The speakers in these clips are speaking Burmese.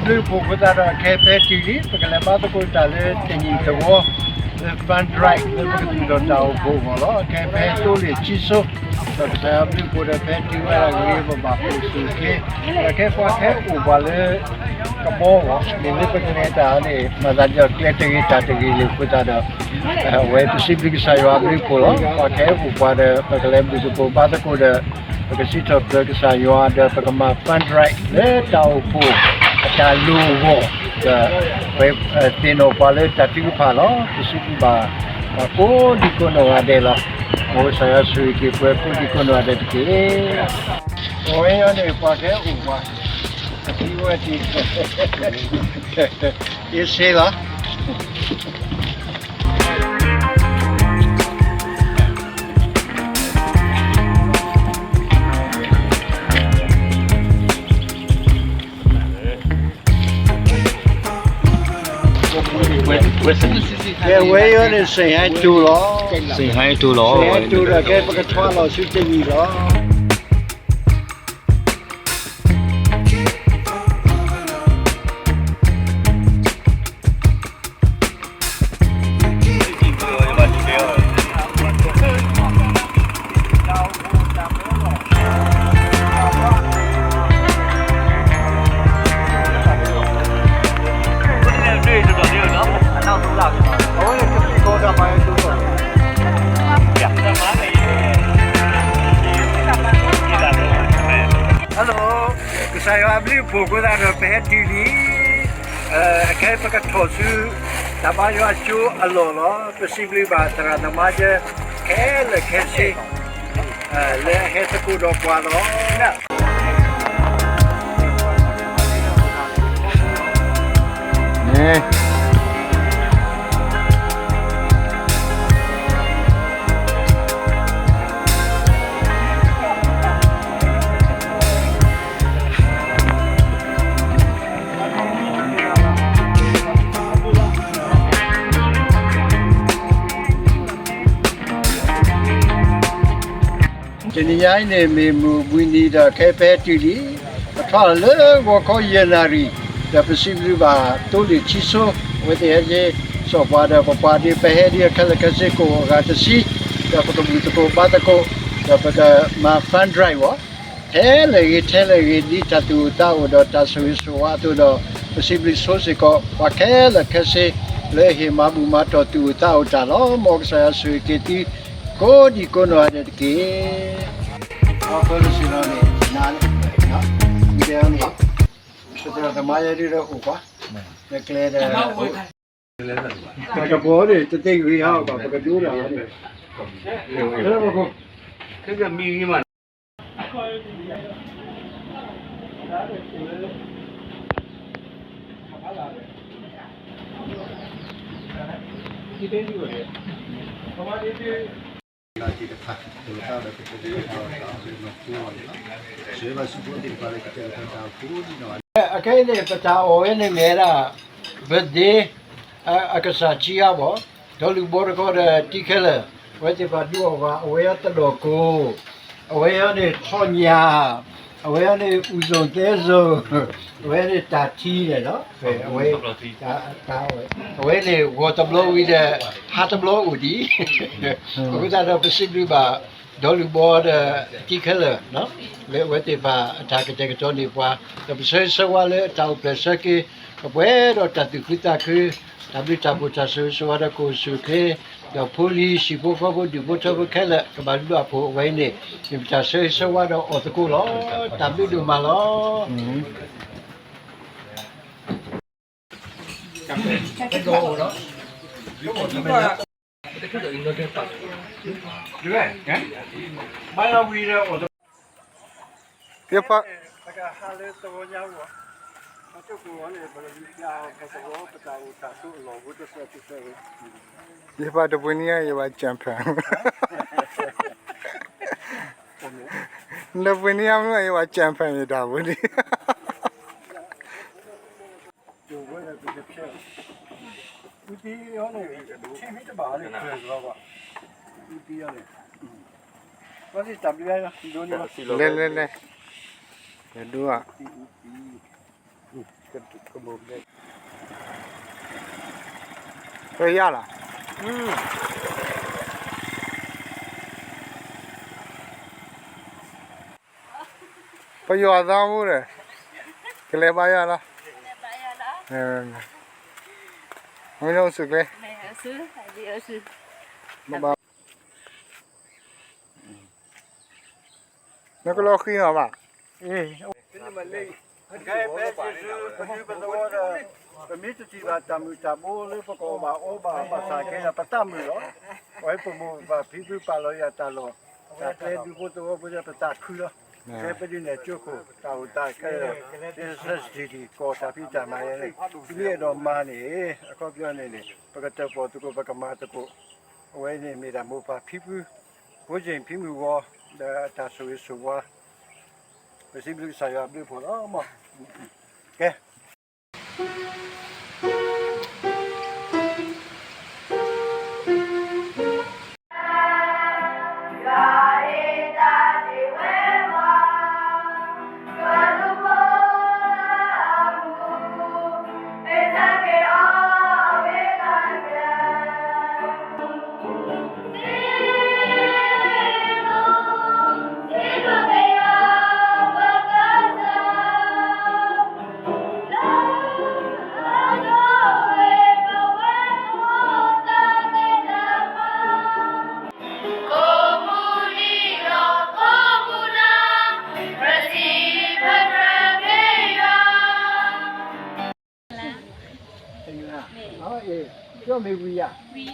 blue book without a cafe TV, because the mother goes down there, then you the war, the front right, the book to the down book, cafe to the chiso, but the blue book a pet TV, I give about okay, the cafe over the Kamo, the Lipitaneta, Mother Cletting it at the Gilly without a way to simply say you are blue polo, okay, for the Pacalam to go, but the cái sĩ thuật cái sai yo ada perkembangan fund right le tau pu ta lu wo cái tino pale tati pa lo su ba ko di ko no ade lo o saya sui ki ko di ko no ade ki o yo ne pa ke u ba ti wo ti ye se la cái quế đó là xì hai chu ló xì hai chu ló xì hai chu là cái thoa lò xí chân gì đó saya beli buku dari PHD kayak pakai tosu, tapi yo acu alolo, pasti beli batera nama aja kayak lekesi, lekesi kudo kualo. Nih. Jadi ya ini memu bunyi dah kafe tadi, kalau le wakau yenari, dapat sibuk bah tulis ciso, wete aja sopada di PHD kalau kasih ko kata si, dapat begitu ko bata ko dapat ma fund drive wah, lagi di satu tahu dah tahu sesuatu dah sibuk sosial ko pakai le kasih le himabu mata tu tahu calo mau saya suikiti. Ko di kono ada ke apa lu sih nani dia ni setelah temanya di rumah deklar ada boleh tetap dia apa pakai dura ni kenapa kok cái mi mà cái này phải tahu ini merah berde akasacia bo kalau boleh kau ada tikel wajib berdua wa awalnya terloko awalnya ni thonya awalnya ni uzon tezo awalnya ni tati le no awalnya ni waterblow ida haterblow udi aku tak ada pesibli ba dulu boleh tikel no wajib tak kerja ni pa tapi saya sewale tahu proses ke apa dah tadi kita ke tapi tahu tahu suara kusuke dah polisi buka di buka kela kembali apa ini kita saya suara otakku lo tapi di malam tiếp phát ये बात बुनिया ये बात चैंपियन न बुनिया में ये बात चैंपियन ये डाबुनी ले ले ले ये दुआ 个木的，可以了。不要脏污的，给来把呀了。没弄死嘞。没有事，还是有事。爸。那个老黑了吧？开白就是不是不多的，不米子地吧，咱们咱们那不搞吧，我把啥开了不打没了，我也不么把皮皮把了也打了，打开如果多不是不打去了，开不进来就可打开了，这是自己搞啥皮咱买的，这个嘛呢，搞不了呢，不过这包这个不个嘛这个，我呢没得没把皮皮，我这皮皮我打手一手啊。Mesti beli saya beli pun lama. Okey. Cho mày quỳ à? Quỳ.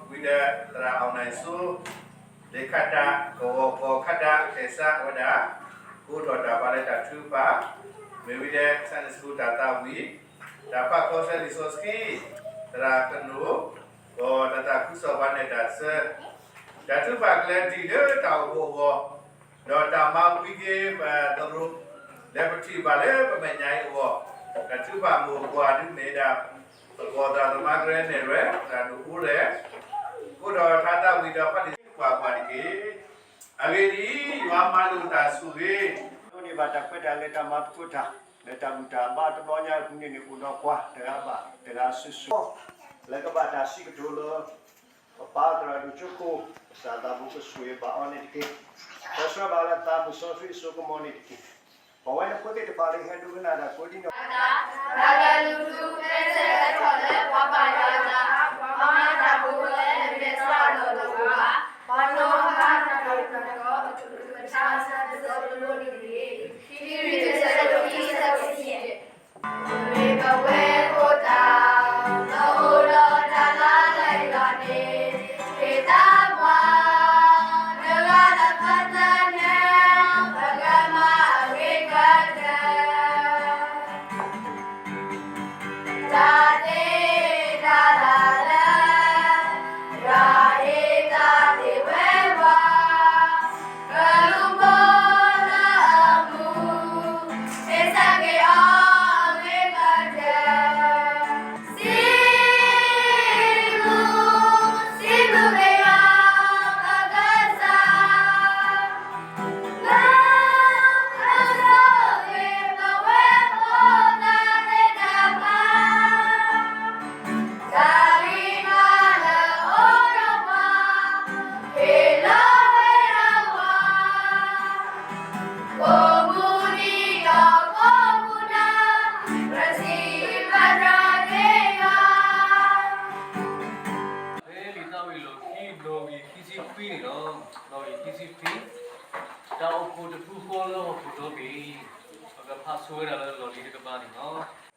Wida Tera Aunaisu Lekada Ko Kada Kesa Wada Kudoda Baleta Tupa Mewida Sanisku Data Wi Dapat Kosa Lisoski Tera Kenu Ko Data Kusobane Dasa Datu Bagla Dida Tau Bo Dota Mau Wige Teruk Liberty Bale Pemenyai Wo Datu Bamu Wadu Neda Kota Temagre Nere dan Ure Kudo Tata Wida Padi Kwapadi Agedi Wamalu Tasuge Ni baca pada leta mat kuda leta muda ba tebonya kuni ni kuno kwa teraba terasusu lega baca si kedulu apa teradu cukup sada buku suwe ba on iki That's why I thought we saw three so community. But when I put it, the party had to win at a putting.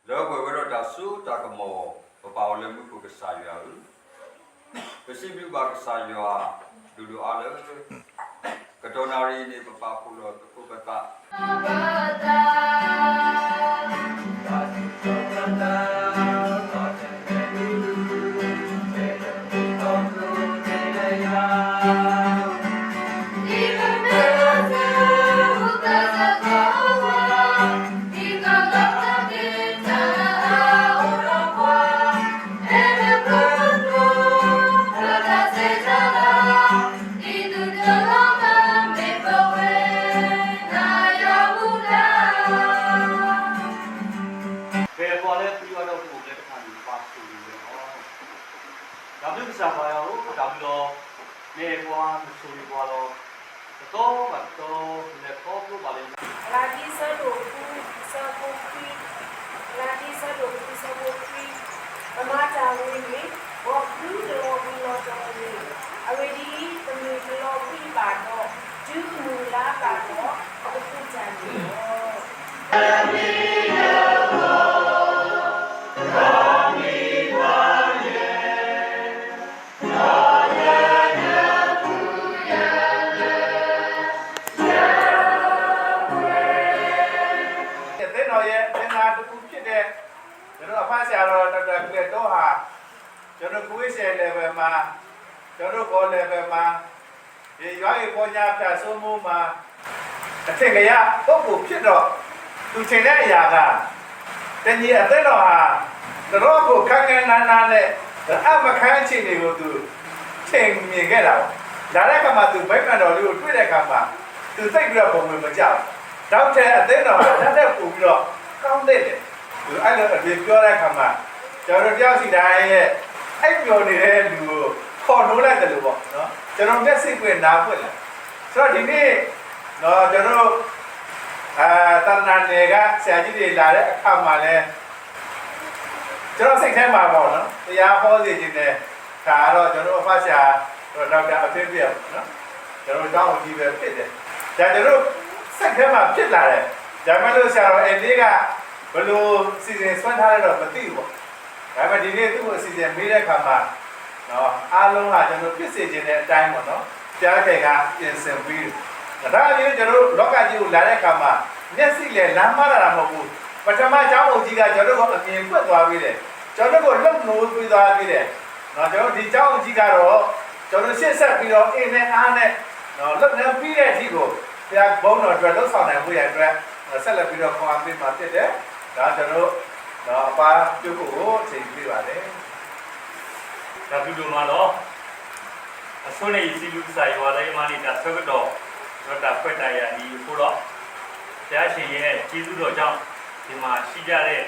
แล้วก็เวลาดับสู้ตากหมอเบาๆเลยมือกูก็ใส่ยาไปสิบิวบากใส่ยาดูอะไรกระโดดนารีนี่ปะปาพูดแล้วกูก็ตา ကျွန်တော်ကိုယ်ဆယ် level မှာကျွန်တော်ကို level မှာဒီရွာရေးပေါ်ညာပြဆုံးမှုမှာအထင်ကရပုဂ္ဂိုလ်ဖြစ်တော့သူထင်တဲ့အရာကတညီအသက်တော်ဟာတော့ကိုခက်ခဲနာနာနဲ့အမခန်းချင်းတွေကိုသူထင်မြင်ခဲ့တာဒါတဲ့ကမှသူဘိုက်ကတော်လေးကိုတွေ့တဲ့အခါမှာသူသိပြီးတော့ပုံဝင်မကြောက်တော့တဲ့အသက်တော်ဟာတက်တက်ပို့ပြီးတော့ကောင်းတဲ့တယ်သူအဲ့လိုအပြင်ပြောတဲ့အခါမှာကျွန်တော်တယောက်စီတိုင်းရဲ့အဲ့ပြောနေတဲ့လူကိုခေါ်နှိုးလိုက်တယ်လို့ပေါ့နော်ကျွန်တော်မျက်စိပွင့်နားပွင့်လာဆိုတော့ဒီနေ့တော့ကျွန်တော်တဏ္ဍာနယ်ကဆရာကြီးတွေလာတဲ့အခါမှာလဲကျွန်တော်စိတ်ထဲမှာပေါ့နော်တရားဟောစီခြင်းနဲ့ဒါကတော့ကျွန်တော်အဖဆရာဒေါက်တာအဖေပြနော်ကျွန်တော်တောင်းကြည့်ပဲဖြစ်တယ်ဒါကျွန်တော်စိတ်ထဲမှာဖြစ်လာတယ်ဒါမှမဟုတ်ဆရာတော်အဲ့ဒီကဘယ်လိုစီစဉ်ဆွမ်းထားလဲတော့မသိဘူးပေါ့ဒါပေမဲ့ဒီနေ့သူ့ကိုအစီအစဉ်မေးတဲ့အခါမှာနော်အားလုံးကကျွန်တော်ဖြစ်စေခြင်းတဲ့အတိုင်းပေါ့နော်ကြားခဲ့ကပြင်ဆင်ပြီးဒါအပြင်ကျွန်တော်လောကကြီးကိုလာတဲ့အခါမှာမျက်စိလည်းလမ်းမလာတာမဟုတ်ဘူးပထမအကြောင်းအုပ်ကြီးကကျွန်တော်ကအမြင်ပွက်သွားပြီးတယ်ကျွန်တော်ကိုလှုပ်လို့ပြီးသွားပြီးတယ်နော်ကျွန်တော်ဒီအကြောင်းအုပ်ကြီးကတော့ကျွန်တော်ရှေ့ဆက်ပြီးတော့အင်းနဲ့အားနဲ့နော်လှုပ်နေပြီးတဲ့အထိကိုဘုရားဘုန်းတော်အတွက်လှုပ်ဆောင်နိုင်ဖို့ရအတွက်ဆက်လက်ပြီးတော့ခေါ်အားပေးမှာဖြစ်တယ်ဒါကျွန်တော်တော့ပါပြုတ်ကိုချိန်ပြပါတယ်ဒါပြုလို့မှာတော့အစိုးရစီလူစာရွာတိုင်းမှာနေတာဆက်တော့တော့တာဖွက်တိုင်ရဒီကိုတော့တရားရှင်ရဲ့ကျေးဇူးတော်ကြောင့်ဒီမှာရှိကြတဲ့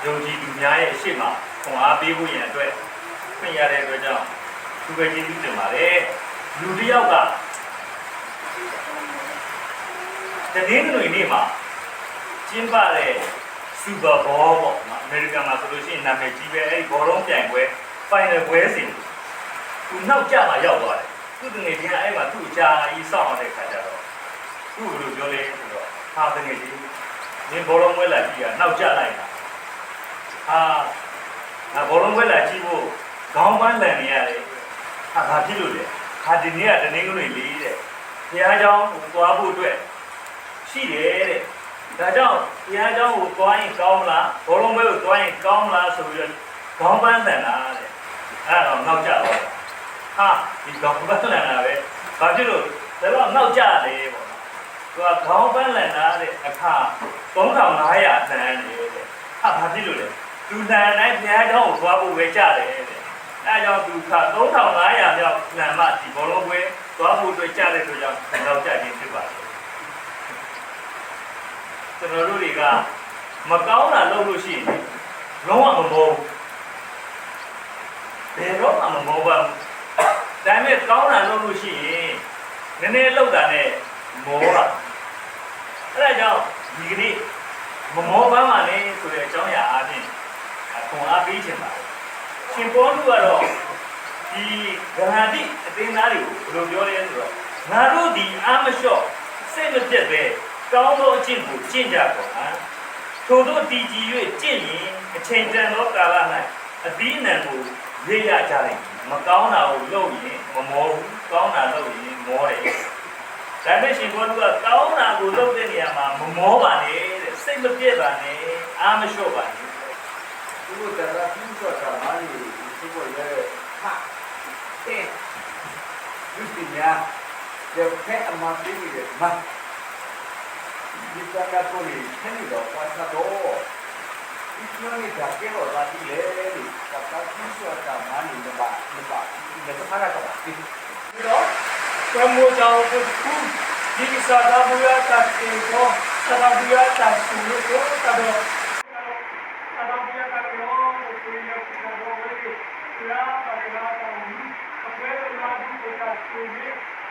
ယုံကြည်သူများရဲ့အရှိမခွန်အားပေးဖို့ရန်အတွက်ဖွင့်ရတဲ့အတွက်ကြောင့်သူပဲကျေးဇူးတင်ပါတယ်လူတစ်ယောက်က တနင်္ဂနွေနေ့မှာကျင်းပတဲ့စူပါဘောပေါ့အမေရိကန်မှာဆိုလို့ရှိရင်နာမည်ကြီးပဲအဲ့ဒီဘောလုံးပြိုင်ပွဲ final ပွဲစဉ်သူနောက်ကျမှရောက်သွားတယ်သူတငယ်ချင်းအဲ့မှာသူ့အကြာကြီးစောင့်ရတဲ့ခါကျတော့သူ့ဘယ်လိုပြောလဲဆိုတော့ဟာတငယ်ချင်းနင်ဘောလုံးပွဲလာကြည့်ရနောက်ကျလိုက်တာဟာငါဘောလုံးပွဲလာကြည့်ဖို့ခေါင်းပန်းလန်နေရတယ်ဟာဘာဖြစ်လို့လဲဟာဒီနေ့ကတနင်္ဂနွေလေးတဲ့ဘုရားကျောင်းကိုသွားဖို့အတွက်ရှိတယ်တဲ့ဒါကြောင့်ဘုရားကျောင်းကိုသွားရင်ကောင်းလားဘောလုံးပွဲကိုသွားရင်ကောင်းလားဆိုပြီးတော့ခေါင်းပန်းလန်တာတဲ့အဲ့တော့နောက်ကျတော့ဟာဒီခေါင်းပန်းလန်တာပဲဘာဖြစ်လို့ဒါတော့နောက်ကျတယ်ပေါ့နော်သူကခေါင်းပန်းလန်တာတဲ့အခါ3500တန်နေတဲ့ဟာဘာဖြစ်လို့လဲသူတန်တိုင်းဘုရားကျောင်းကိုသွားဖို့ပဲကြတယ်တဲ့အဲကြောင့်သူက3500မြောက်လန်မှဒီဘောလုံးပွဲသွားဖို့အတွက်ကြတဲ့အတွက်ကြောင့်နောက်ကျခြင်းဖြစ်ပါတယ်ကျွန်တော်တို့တွေကမကောင်းတာလုပ်လို့ရှိရင်လုံးဝမမောဘယ်တော့မှမမောပါဘူးဒါပေမဲ့ကောင်းတာလုပ်လို့ရှိရင်နည်းနည်းလောက်တာနဲ့မောတာအဲဒါကြောင့်ဒီကနေ့မမောပန်းပါနဲ့ဆိုတဲ့အကြောင်းအရာအားဖြင့်ခွန်အားပေးခြင်းပါရှင်ပေါလုကတော့ဒီဂရဟတိအသင်းသားတွေကိုဘယ်လိုပြောလဲဆိုတော့ငါတို့ဒီအာမလျှော့စိတ်မပြတ်ပဲကောင်းသောအကျင့်ကိုကျင့်ကြကုန်ဟာထို့သောတည်ကြည်၍ကျင့်ရင်အချိန်တန်သောကာလ၌အသီးအနှံကိုရွေးရကြတယ်မကောင်းတာကိုလုပ်ရင်မမောဘူးကောင်းတာလုပ်ရင်မောတယ်ဒါပေမဲ့ရှင်ဘောလူကကောင်းတာကိုလုပ်တဲ့နေရာမှာမမောပါနဲ့တဲ့စိတ်မပြတ်ပါနဲ့အာမလျှော့ပါနဲ့သူတို့တရားပြဆိုတာမာရီသူတို့ရဲ့ဟာတဲ့ဒီပညာတဲ့ဖက်အမပြေးတယ်မဒီကကပိုလီဆင်းတော့ပတ်တော့ဒီလိုနေတာကတော့လာပြီလေကပ်တာပြဆိုတာမာရီမပါဒီကခါရတော့ဒီတော့ကမောကြောင့်ဒီစားတာဘူရတာတေကိုစားတာဘူရတာဆူလို့တော့စားတာဘူရတာကိုကိုရတာတော့ဝေးလာပါလာတာဦးအဖွဲလာဘူးတာဆူနေ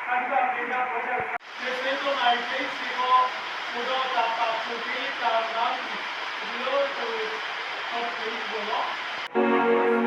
အန်တာပြေနာပေါ်တယ်ဒီစင်းလုံးအိုင်သိစီကိုဘုရားတာပါဆူပြီးတာနာဒီလိုဆိုဟုတ်ပြီဘောနော်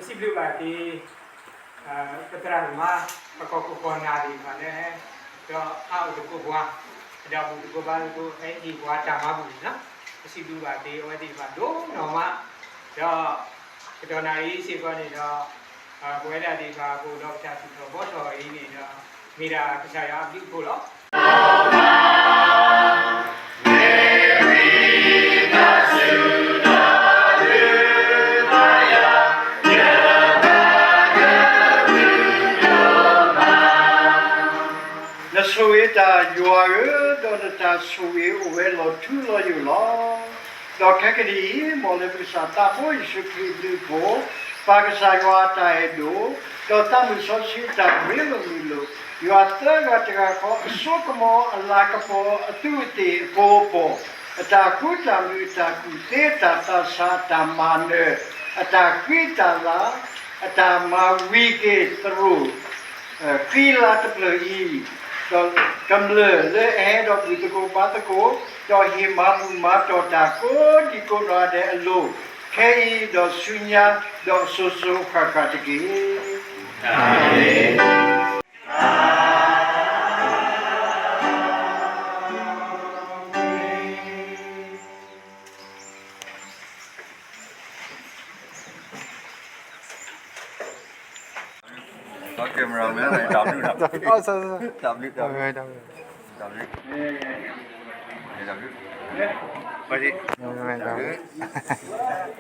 Sibli keterangan pokok-pokok nari mana do au de ko bua da bu ko ba ko ai di bua ta ma bu na sibli ba de o di ba do no ma do nari si ko ni do ko da di ba ko do cha si do bo so yi ni do mi da ka cha ya bi ko lo ta yua do ta suy uwe lo tu lo yu lo do kakadi mo le bisa ta po isu kri po pa ka sa yua ta e do ta mu so si ta me lo mi lo yo atanga tega ko sokomo alakapo atuti popo atakuta muta kuteta ta mane atakwita la atamawike tru kila teplei to kamle le head of the go batako to himamu mato tako di ko de alo kei do sunya do susu kakatiki amen Có camera mới này đọc được đọc. Ơ sao Đọc được đọc. đâu đâu. Đọc được. Để đọc được. Vậy thì Đâu đâu.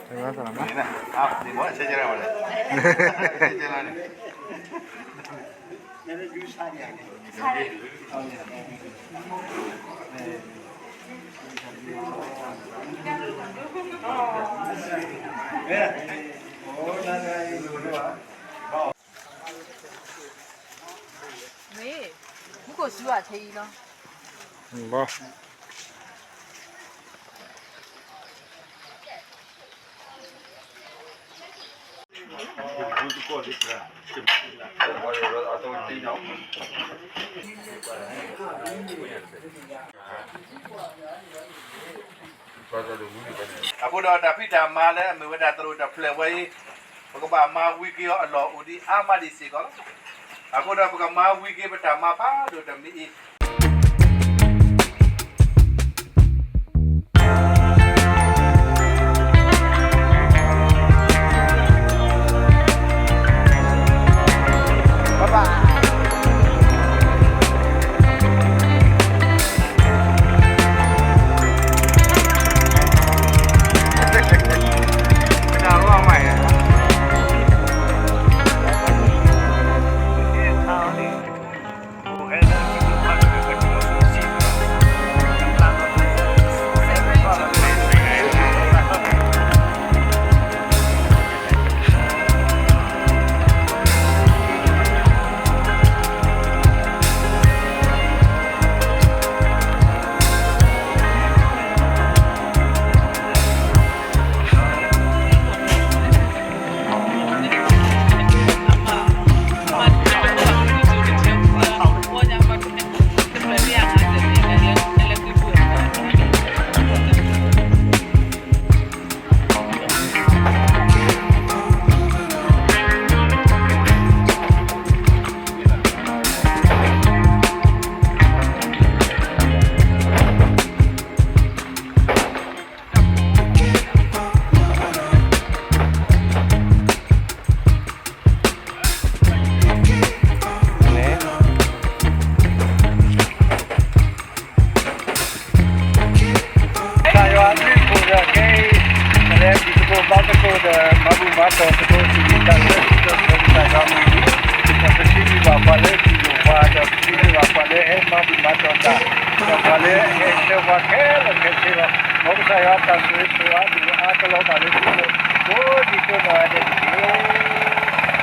Terima kasih. nè, thì mỗi sẽ chơi nào này. Sẽ chơi nào này. 왜? 무거 주아 제이너. 뭐. Aku dah tapi dah malah, mereka dah terus dah play. Aku bah wiki Allah udi amat isi kalau. Aku dah bukan wiki pertama apa, dah ni. Vamos a llevar a su hijo a lo que